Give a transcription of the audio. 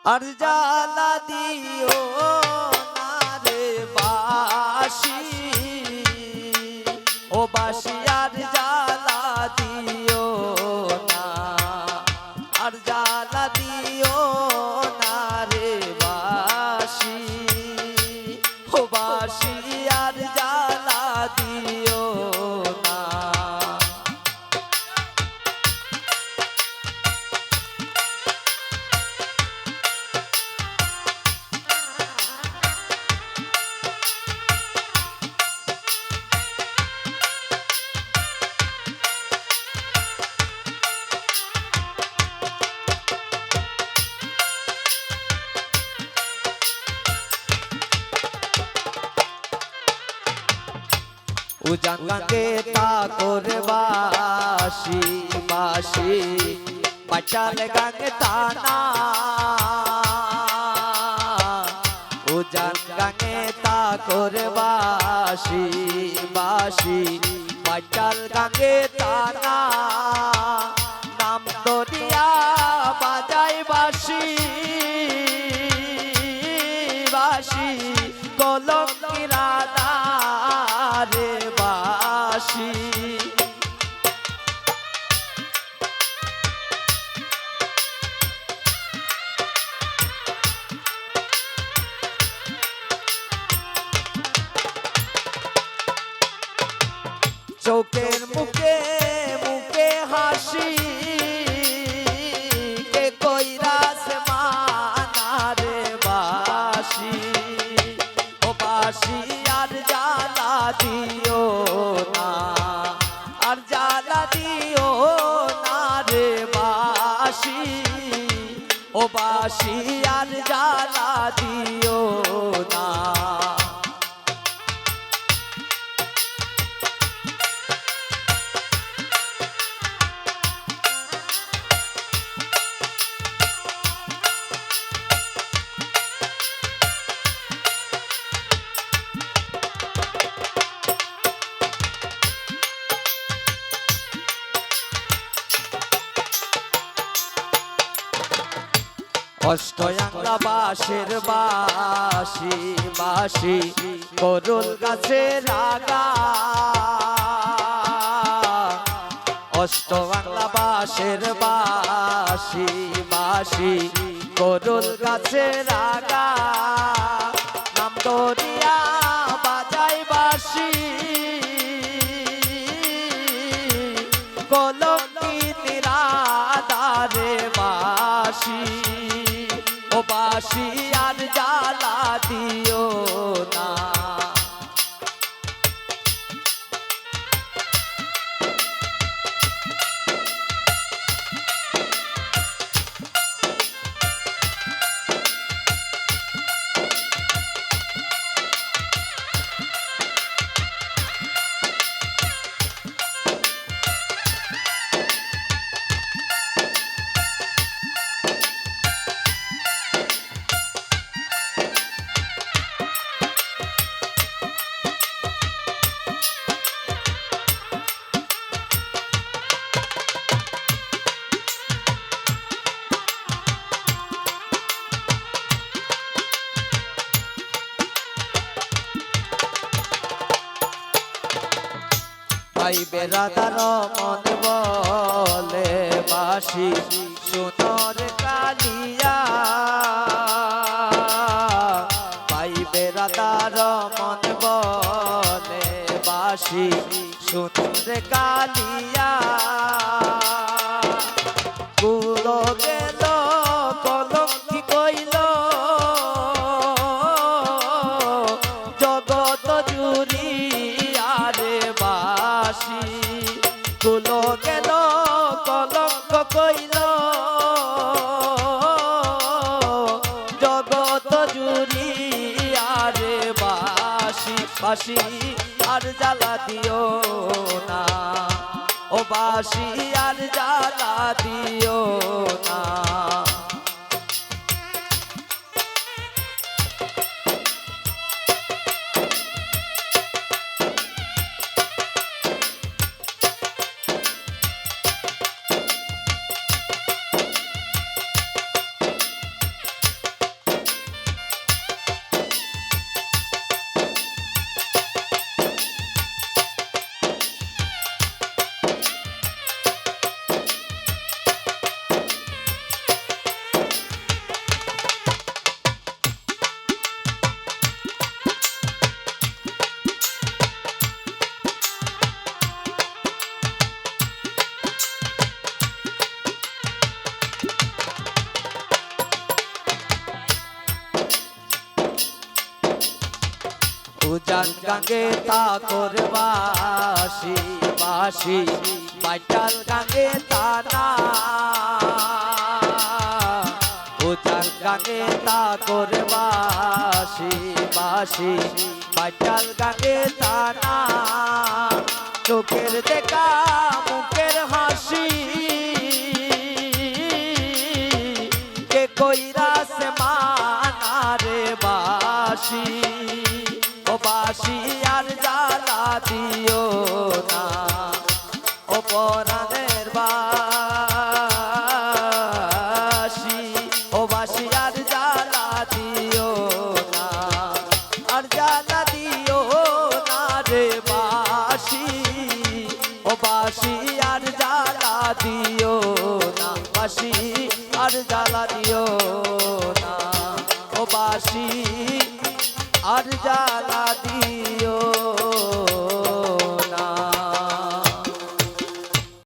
আর জ্বালা দিও না রে বাসি, ও বাসি আর জ্বালা দিও না, আর জ্বালা দিও না রে বাসি, ও বাসি আর জ্বালা দিও না। উজান গাঙ্গে তা করে বাসি বাসি, পাঁচাল গাঙ্গে তানা, উজান গাঙ্গে তা করে বাসি বাসি, পাঁচাল গাঙ্গে তানা, নাম দরিয়া বাজাই বাসি বাসি, কলঙ্কিরা রে বাসি। চোখের মুখে মুখে হাসি, কে কইরাস মানা রে বাসি, ও বাসি আর জ্বালা দিও না, আর জ্বালা দিও না রে বাসি, ও বাসি আর জ্বালা দিও না। অষ্টয়াংলা বাঁশের বাঁশি বাঁশি, করুল গাছের আগা, অষ্টবাংলা বাঁশের বাঁশি বাঁশি, করুল গাছের আগা, নাম দরিয়া বাজাই বাসি, কলঙ্কিনীরা রে বাসি, ও বাসি আর জ্বালা দিও না। ভাই বেড়াদার মন বলে বাসি, সোনর কালিয়া, ভাই বেড়াদার মন বলে বাসি, সোনর কালিয়া, কুলো গেল কলঙ্কি কইল জগত জুড়ি আরে বাসি, কুলো গেল কলঙ্ক কইল জগত জুড়ি আরে বাসি, বাসি আর জ্বালা দিও না, ও বাসি আর জ্বালা দিও না। উজান গাঙ্গে তাকর বাসি বাসি বাইটাল গাঙ্গে তানা উজান গাঙ্গে তাকর বাসি বাসি বাইটাল গাঙ্গে তানা চোখের দেখা মুখের হাসি কে কইরা সে মানারে বাসি ও বাসি আর জ্বালা দিও না ও পরাণের বাসি ও বাসি আর জ্বালা দিও না আর জ্বালা দিও না রে বাসি ও বাসি আর জ্বালা দিও না বাসি আর জ্বালা দিও না ও বাসি আর জ্বালা